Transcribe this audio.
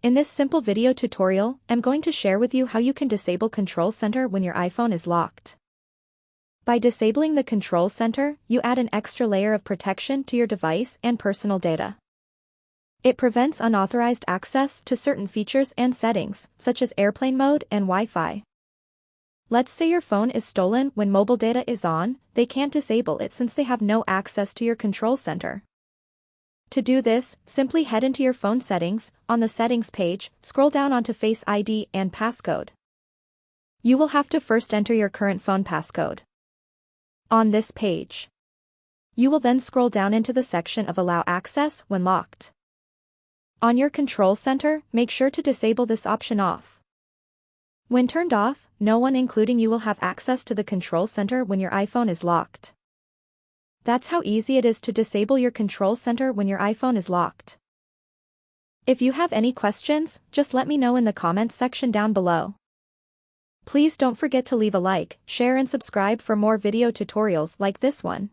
In this simple video tutorial, I'm going to share with you how you can disable Control Center when your iPhone is locked. By disabling the Control Center, you add an extra layer of protection to your device and personal data. It prevents unauthorized access to certain features and settings, such as airplane mode and Wi-Fi. Let's say your phone is stolen when mobile data is on, they can't disable it since they have no access to your Control Center. To do this, simply head into your phone settings. On the settings page, scroll down onto Face ID and passcode. You will have to first enter your current phone passcode. On this page, you will then scroll down into the section of Allow Access when locked. On your Control Center, make sure to disable this option off. When turned off, no one including you will have access to the Control Center when your iPhone is locked. That's how easy it is to disable your Control Center when your iPhone is locked. If you have any questions, just let me know in the comments section down below. Please don't forget to leave a like, share and subscribe for more video tutorials like this one.